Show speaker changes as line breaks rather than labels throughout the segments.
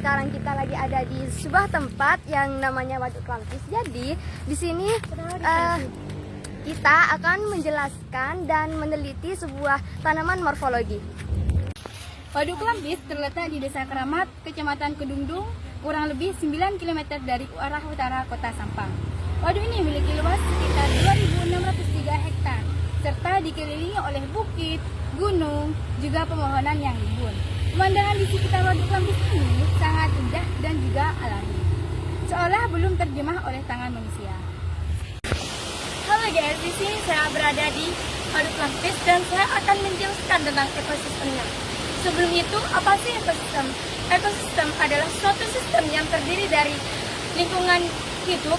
sekarang kita lagi ada di sebuah tempat yang namanya Waduk Klampis. Jadi di sini kita akan menjelaskan dan meneliti sebuah tanaman morfologi.
Waduk Klampis terletak di Desa Keramat, Kecamatan Kedungdung, kurang lebih 9 km dari arah utara Kota Sampang. Waduk ini memiliki luas sekitar 2.603 hektar, serta dikelilingi oleh bukit, gunung, juga pepohonan yang rimbun. Pemandangan di sekitar Waduk Klampis ini sangat indah dan juga alami, seolah belum terjemah oleh tangan manusia.
Halo guys, di sini saya berada di Waduk Klampis dan saya akan menjelaskan tentang ekosistemnya. Sebelum itu, apa sih ekosistem? Ekosistem adalah suatu sistem yang terdiri dari lingkungan hidup,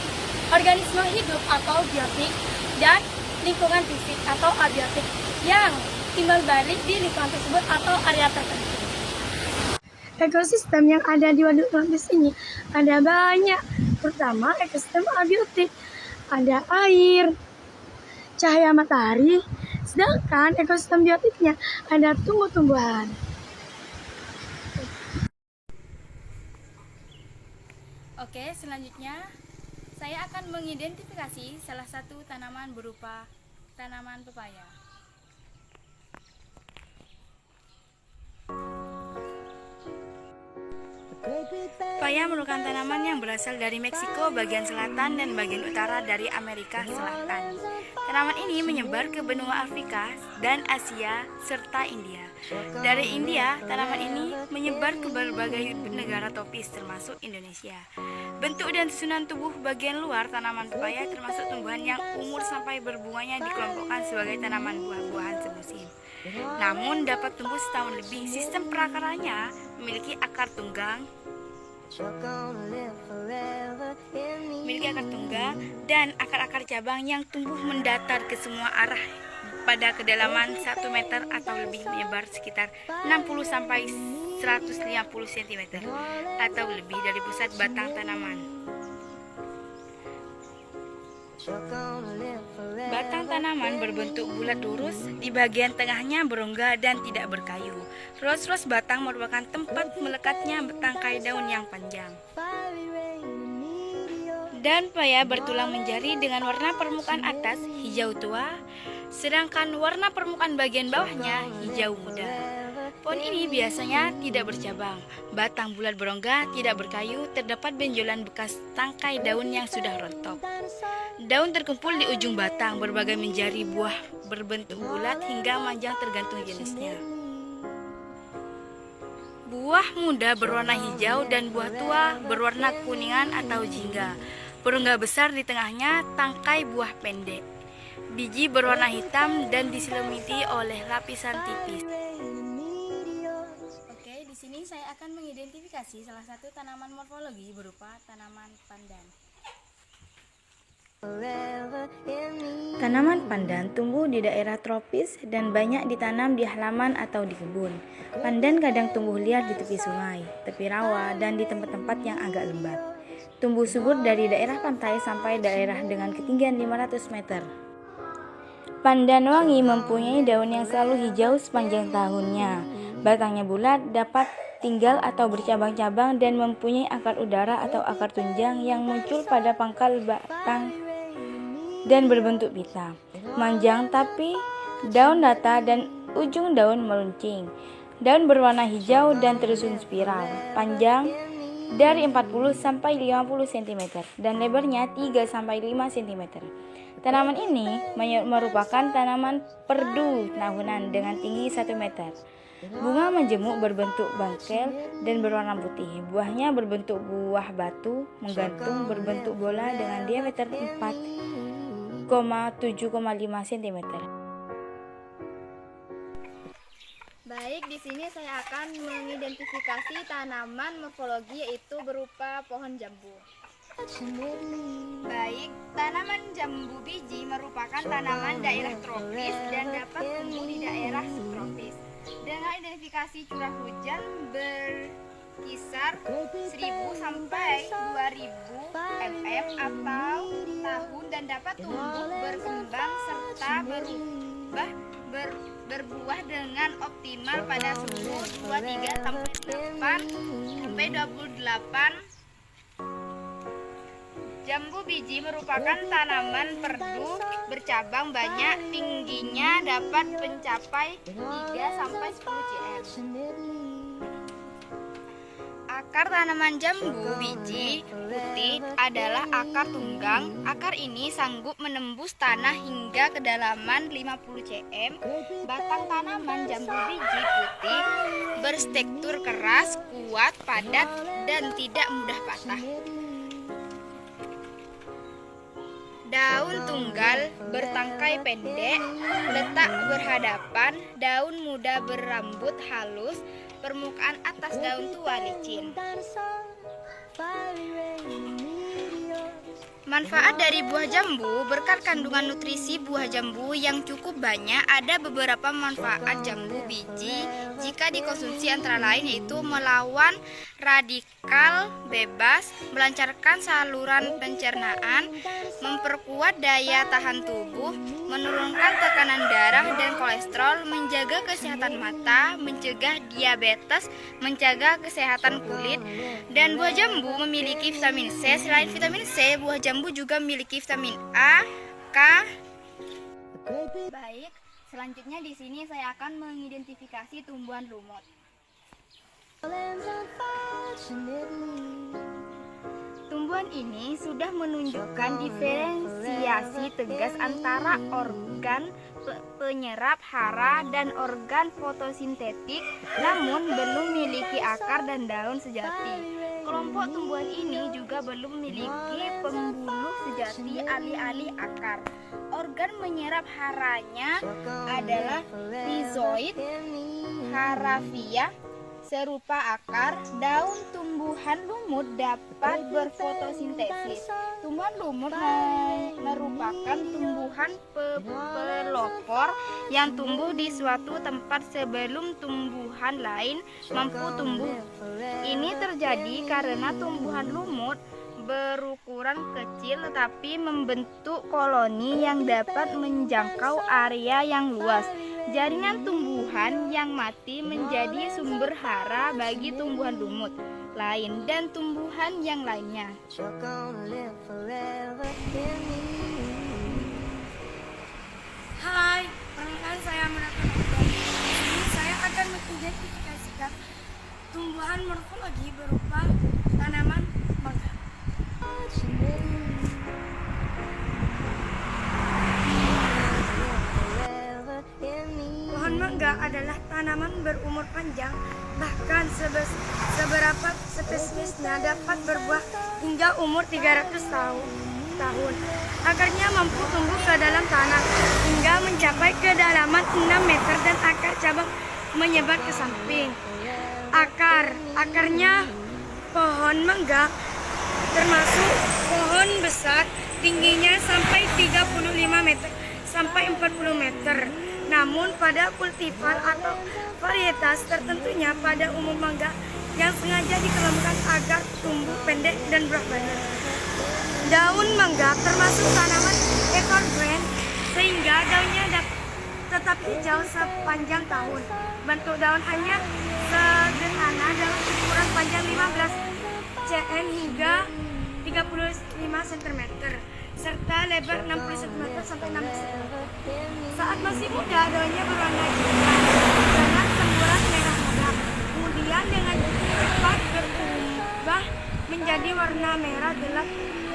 organisme hidup atau biotik, dan lingkungan fisik atau abiotik yang timbal balik di lingkungan tersebut atau area tertentu.
Ekosistem yang ada di Waduk Klampis ini ada banyak. Pertama, ekosistem abiotik. Ada air, cahaya matahari, sedangkan ekosistem biotiknya ada tumbuh-tumbuhan.
Oke, selanjutnya saya akan mengidentifikasi salah satu tanaman berupa tanaman pepaya. Pepaya merupakan tanaman yang berasal dari Meksiko bagian selatan dan bagian utara dari Amerika Selatan. Tanaman ini menyebar ke benua Afrika dan Asia serta India. Dari India, tanaman ini menyebar ke berbagai negara tropis termasuk Indonesia. Bentuk dan susunan tubuh bagian luar tanaman pepaya termasuk tumbuhan yang umur sampai berbunganya dikelompokkan sebagai tanaman buah-buahan semusim. Namun dapat tumbuh setahun lebih. Sistem perakarannya memiliki akar tunggang dan akar-akar cabang yang tumbuh mendatar ke semua arah pada kedalaman 1 meter atau lebih, menyebar sekitar 60 sampai 150 cm atau lebih dari pusat batang tanaman. Batang tanaman berbentuk bulat lurus, di bagian tengahnya berongga dan tidak berkayu. Ros-ros batang merupakan tempat melekatnya tangkai daun yang panjang. Dan pepaya bertulang menjari dengan warna permukaan atas hijau tua, sedangkan warna permukaan bagian bawahnya hijau muda. Pohon ini biasanya tidak bercabang, batang bulat berongga, tidak berkayu, terdapat benjolan bekas tangkai daun yang sudah rontok. Daun terkumpul di ujung batang, berbagai menjari buah berbentuk bulat hingga panjang tergantung jenisnya. Buah muda berwarna hijau dan buah tua berwarna kuningan atau jingga. Berongga besar di tengahnya, tangkai buah pendek. Biji berwarna hitam dan diselimuti oleh lapisan tipis. Oke, di sini saya akan mengidentifikasi salah satu tanaman morfologi berupa tanaman pandan. Tanaman pandan tumbuh di daerah tropis dan banyak ditanam di halaman atau di kebun. Pandan kadang tumbuh liar di tepi sungai, tepi rawa, dan di tempat-tempat yang agak lembab. Tumbuh subur dari daerah pantai sampai daerah dengan ketinggian 500 meter. Pandan wangi mempunyai daun yang selalu hijau sepanjang tahunnya. Batangnya bulat, dapat tinggal atau bercabang-cabang dan mempunyai akar udara atau akar tunjang yang muncul pada pangkal batang dan berbentuk pita. Manjang tapi daun datar dan ujung daun meruncing. Daun berwarna hijau dan tersusun spiral, panjang dari 40 sampai 50 cm dan lebarnya 3 sampai 5 cm. Tanaman ini merupakan tanaman perdu tahunan dengan tinggi 1 meter. Bunga majemuk berbentuk bangkel dan berwarna putih. Buahnya berbentuk buah batu menggantung berbentuk bola dengan diameter 4,7,5 cm.
Baik, di sini saya akan mengidentifikasi tanaman morfologi yaitu berupa pohon jambu. Baik, tanaman jambu biji merupakan tanaman daerah tropis dan dapat tumbuh di daerah subtropis. Dengan identifikasi curah hujan berkisar 1000 sampai 2000 mm atau tahun dan dapat tumbuh berkembang serta berbuah dengan optimal pada suhu 23 sampai 8 sampai 22 Jambu biji merupakan tanaman perdu bercabang banyak, tingginya dapat mencapai 3-10 cm. Akar tanaman jambu biji putih adalah akar tunggang. Akar ini sanggup menembus tanah hingga kedalaman 50 cm. Batang tanaman jambu biji putih berstruktur keras, kuat, padat, dan tidak mudah patah. Daun tunggal bertangkai pendek, letak berhadapan, daun muda berambut halus, permukaan atas daun tua licin. Manfaat dari buah jambu. Berkat kandungan nutrisi buah jambu yang cukup banyak, ada beberapa manfaat jambu biji jika dikonsumsi, antara lain yaitu melawan radikal bebas, melancarkan saluran pencernaan, memperkuat daya tahan tubuh, menurunkan tekanan darah dan kolesterol, menjaga kesehatan mata, mencegah diabetes, menjaga kesehatan kulit. Dan buah jambu memiliki vitamin C. Selain vitamin C, buah jambu juga memiliki vitamin A, K. Baik, selanjutnya di sini saya akan mengidentifikasi tumbuhan lumut. Tumbuhan ini sudah menunjukkan diferensiasi tegas antara organ penyerap hara dan organ fotosintetik, namun belum memiliki akar dan daun sejati. Kelompok tumbuhan ini juga belum memiliki pembuluh sejati alih-alih akar. Organ menyerap haranya adalah rhizoid, harafia, serupa akar. Daun tumbuhan lumut dapat berfotosintesis. Tumbuhan lumut merupakan tumbuhan pelopor yang tumbuh di suatu tempat sebelum tumbuhan lain mampu tumbuh. Ini terjadi karena tumbuhan lumut berukuran kecil tetapi membentuk koloni yang dapat menjangkau area yang luas. Jaringan tumbuhan yang mati menjadi sumber hara bagi tumbuhan lumut lain dan tumbuhan yang lainnya.
Hai, perkenalkan saya Menakun. Di sini saya akan mengidentifikasikan tumbuhan morfologi berupa tanaman mangga. Pohon mangga adalah tanaman berumur panjang, bahkan seberapa spesiesnya dapat berbuah hingga umur 300 tahun. Akarnya mampu tumbuh ke dalam tanah hingga mencapai kedalaman 6 meter dan akar cabang menyebar ke samping. Akarnya pohon mangga termasuk pohon besar, tingginya sampai 35 meter sampai 40 meter. Namun pada kultivar atau varietas tertentunya pada umum mangga yang sengaja dikelompokkan agar tumbuh pendek dan buah banyak. Daun mangga termasuk tanaman evergreen sehingga daunnya tetap hijau sepanjang tahun. Bentuk daun hanya sederhana dalam ukuran panjang 15 cm hingga 35 cm serta lebar 60 cm sampai 60 cm. Saat masih muda daunnya berwarna hitam dengan semburat merah muda. Kemudian dengan cepat berubah menjadi warna merah gelap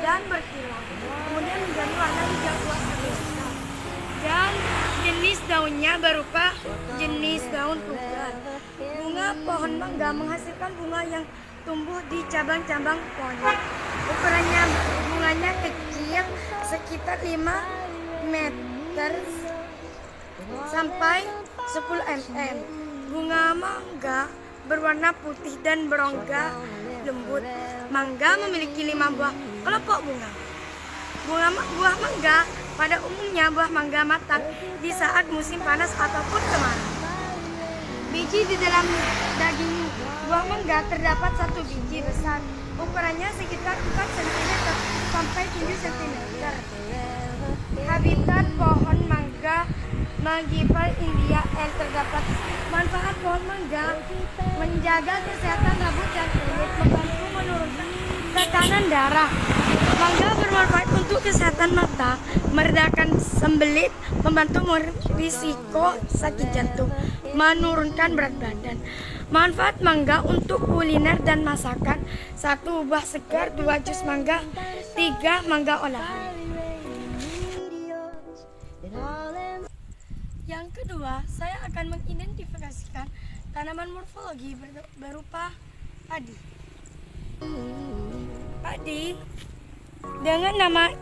dan berkilau. Kemudian menjadi warna hijau tua segar. Dan jenis daunnya berupa jenis daun pugar. Bunga pohon mangga menghasilkan bunga yang tumbuh di cabang-cabang pohon. Ukurannya bunganya kecil sekitar 5 meter sampai 10 mm. Bunga mangga berwarna putih dan berongga lembut. Mangga memiliki 5 buah kelompok bunga. Buah mangga pada umumnya buah mangga matang di saat musim panas ataupun kemarau. Biji di dalam daging buah mangga terdapat 1 biji besar. Ukurannya sekitar 4 cm sampai 7 cm. Habitat pohon mangga Magival India terdapat
Manfaat pohon mangga menjaga kesehatan rambut dan kulit, membantu menurunkan tekanan darah. Mangga bermanfaat untuk kesehatan mata, meredakan sembelit, membantu risiko sakit jantung, menurunkan berat badan. Manfaat mangga untuk kuliner dan masakan: 1. Buah segar, 2. Jus mangga, 3. Mangga olahan. Yang kedua, saya akan mengidentifikasikan tanaman morfologi berupa padi. Padi dengan nama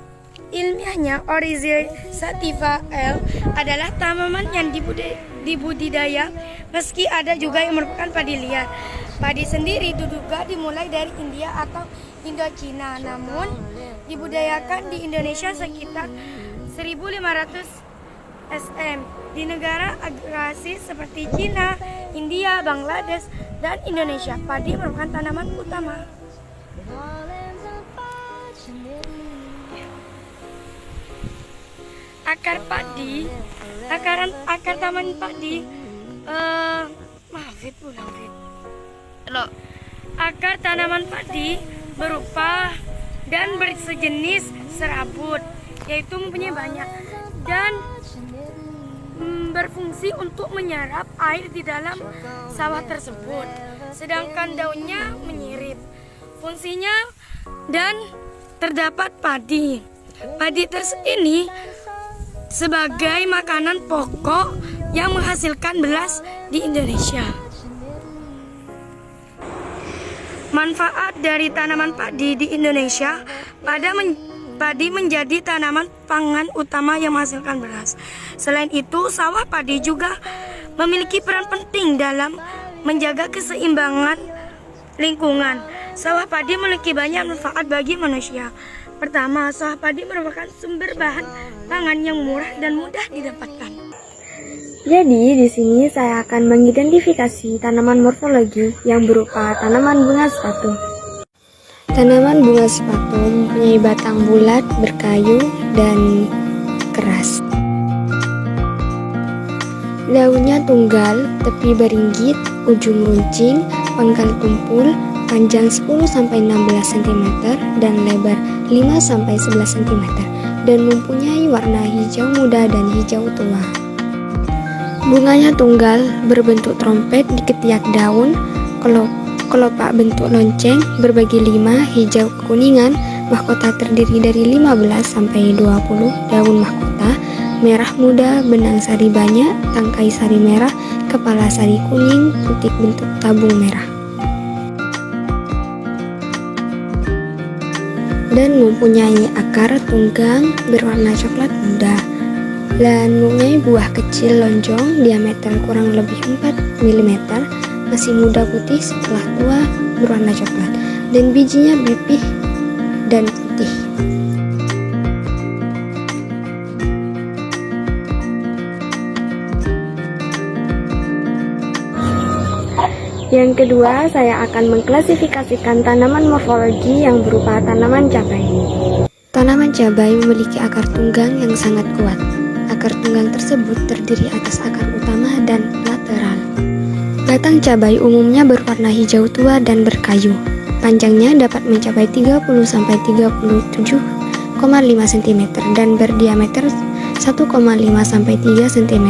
ilmiahnya Oryza sativa L adalah tanaman yang dibudidaya, meski ada juga yang merupakan padi liar. Padi sendiri diduga dimulai dari India atau Indochina, namun dibudidayakan di Indonesia sekitar 1500 SM. Di negara agrasi seperti Cina, India, Bangladesh, dan Indonesia, padi merupakan tanaman utama. Akar tanaman padi, akar tanaman padi berupa dan bersejenis serabut, yaitu mempunyai banyak dan berfungsi untuk menyerap air di dalam sawah tersebut, sedangkan daunnya menyirip. Fungsinya dan terdapat padi. Padi ini sebagai makanan pokok yang menghasilkan beras di Indonesia. Manfaat dari tanaman padi di Indonesia: padi menjadi tanaman pangan utama yang menghasilkan beras. Selain itu, sawah padi juga memiliki peran penting dalam menjaga keseimbangan lingkungan. Sawah padi memiliki banyak manfaat bagi manusia. Pertama, sawah padi merupakan sumber bahan pangan yang murah dan mudah didapatkan.
Jadi, di sini saya akan mengidentifikasi tanaman morfologi yang berupa tanaman bunga sepatu. Tanaman bunga sepatu mempunyai batang bulat, berkayu, dan keras. Daunnya tunggal, tepi beringgit, ujung runcing, pangkal tumpul, panjang 10-16 cm dan lebar 5-11 cm, dan mempunyai warna hijau muda dan hijau tua. Bunganya tunggal, berbentuk trompet di ketiak daun, kelopak bentuk lonceng, berbagi 5, hijau kekuningan. Mahkota terdiri dari 15-20 daun mahkota, merah muda, benang sari banyak, tangkai sari merah, kepala sari kuning, putik bentuk tabung merah. Dan mempunyai akar tunggang berwarna coklat muda. Dan mempunyai buah kecil lonjong, diameter kurang lebih 4 mm, masih muda putih, setelah tua berwarna coklat, dan bijinya pipih dan putih. Yang kedua, saya akan mengklasifikasikan tanaman morfologi yang berupa tanaman cabai. Tanaman cabai memiliki akar tunggang yang sangat kuat. Akar tunggang tersebut terdiri atas akar utama dan lateral. Batang cabai umumnya berwarna hijau tua dan berkayu. Panjangnya dapat mencapai 30-37,5 cm dan berdiameter 1,5-3 cm.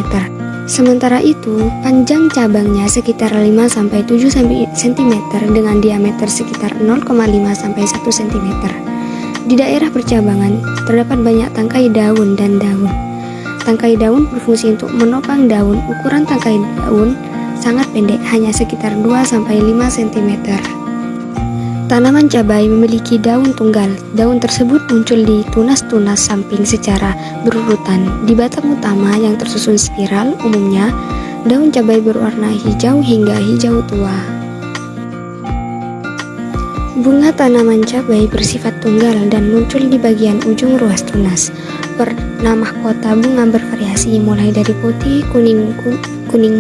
Sementara itu, panjang cabangnya sekitar 5-7 cm dengan diameter sekitar 0,5-1 cm. Di daerah percabangan terdapat banyak tangkai daun dan daun. Tangkai daun berfungsi untuk menopang daun. Ukuran tangkai daun sangat pendek, hanya sekitar 2-5 cm. Tanaman cabai memiliki daun tunggal. Daun tersebut muncul di tunas-tunas samping secara berurutan. Di batang utama yang tersusun spiral, umumnya daun cabai berwarna hijau hingga hijau tua. Bunga tanaman cabai bersifat tunggal dan muncul di bagian ujung ruas tunas. Warna mahkota bunga bervariasi mulai dari putih, kuning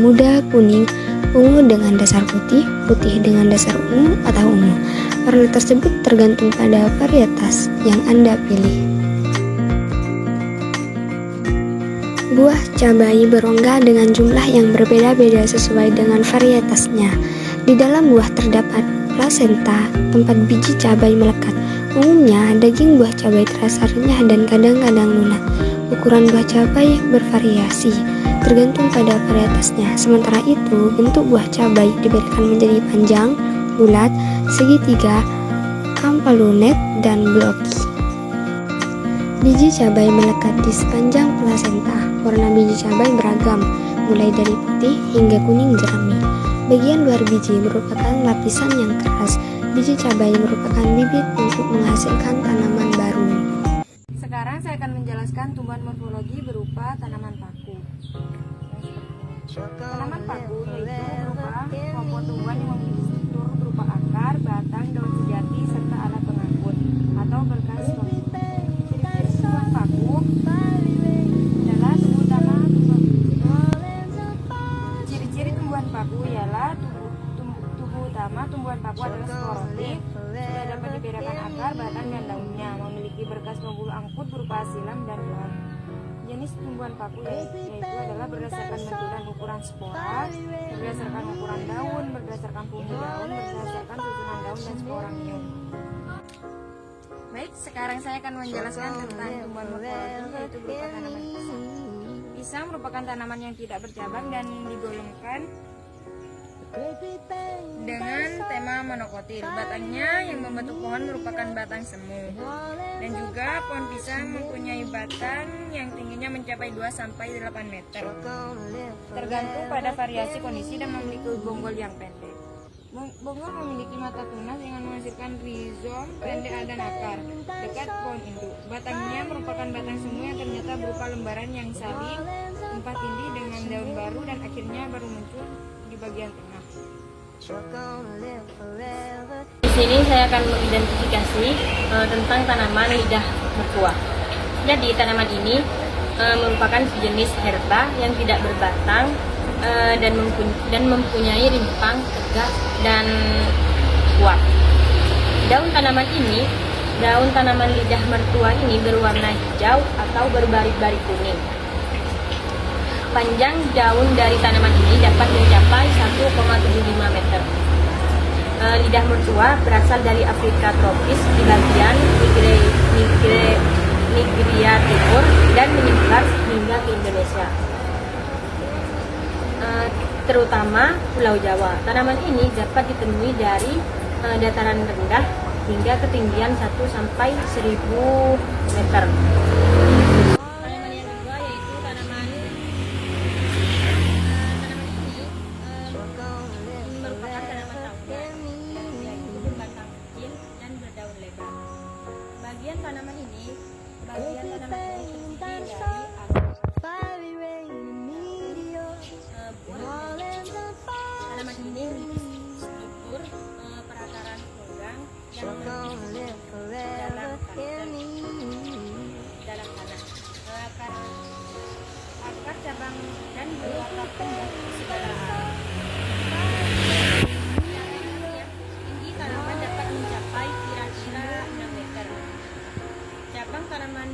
muda, kuning, ungu dengan dasar putih, putih dengan dasar ungu atau ungu. Warna tersebut tergantung pada varietas yang Anda pilih. Buah cabai berongga dengan jumlah yang berbeda-beda sesuai dengan varietasnya. Di dalam buah terdapat plasenta, tempat biji cabai melekat. Umumnya, daging buah cabai terasa renyah dan kadang-kadang lunak. Ukuran buah cabai bervariasi, tergantung pada varietasnya. Sementara itu, bentuk buah cabai dibedakan menjadi panjang, bulat, segitiga, amplunet, dan blocky. Biji cabai melekat di sepanjang plasenta. Warna biji cabai beragam, mulai dari putih hingga kuning jerami. Bagian luar biji merupakan lapisan yang keras. Biji cabai merupakan bibit untuk menghasilkan tanaman baru.
Sekarang saya akan menjelaskan tumbuhan morfologi berupa tanaman paku. Tanaman paku yaitu berupa kelompok tumbuhan yang memiliki struktur berupa akar, batang, daun sejati, serta alat pengangkut atau berkas pengangkut. Ciri-ciri tumbuhan paku adalah ciri-ciri tumbuhan paku ialah tubuh utama tumbuhan paku adalah sporofit, sudah dapat dibedakan akar, batang, dan daunnya, memiliki berkas pembuluh angkut berupa silam dan tulang. Jenis tumbuhan paku yaitu adalah berdasarkan bentuk dan ukuran spora, berdasarkan ukuran daun, berdasarkan fungsi daun, berdasarkan susunan daun dan sporangium. Baik, sekarang saya akan menjelaskan tentang tumbuhan morfologi yaitu berupa tanaman pisang. Pisang merupakan tanaman yang tidak bercabang dan digolongkan dengan tema monokotil. Batangnya yang membentuk pohon merupakan batang semu. Dan juga pohon pisang mempunyai batang yang tingginya mencapai 2-8 meter. Tergantung pada variasi kondisi dan memiliki bonggol yang pendek. Bonggol memiliki mata tunas dengan menghasilkan rizom pendek dan akar dekat pohon induk. Batangnya merupakan batang semu yang ternyata berupa lembaran yang saling empat tindih dengan daun baru dan akhirnya baru muncul di bagian tengah.
Di sini saya akan mengidentifikasi tentang tanaman lidah mertua. Jadi tanaman ini merupakan sejenis herba yang tidak berbatang dan mempunyai rimpang tegak dan kuat. Daun tanaman lidah mertua ini berwarna hijau atau berbarik-barik kuning. Panjang daun dari tanaman ini dapat mencapai 1,75 meter. Lidah mertua berasal dari Afrika tropis di bagian Nigeria Timur dan menyebar hingga ke Indonesia, terutama Pulau Jawa. Tanaman ini dapat ditemui dari dataran rendah hingga ketinggian 1-1000 meter. Tanaman yang kedua yaitu tanaman ini merupakan tanaman tahunan, yaitu berbatang kecil dan berdaun lebar. Bagian tanaman ini terdiri dari buah. Tanaman ini memiliki struktur perakaran logam yang dalam tanah. Akar cabang dan berwarna tumbuh segala arah. Tinggi tanaman dapat mencapai kira-kira 6 meter. Cabang tanaman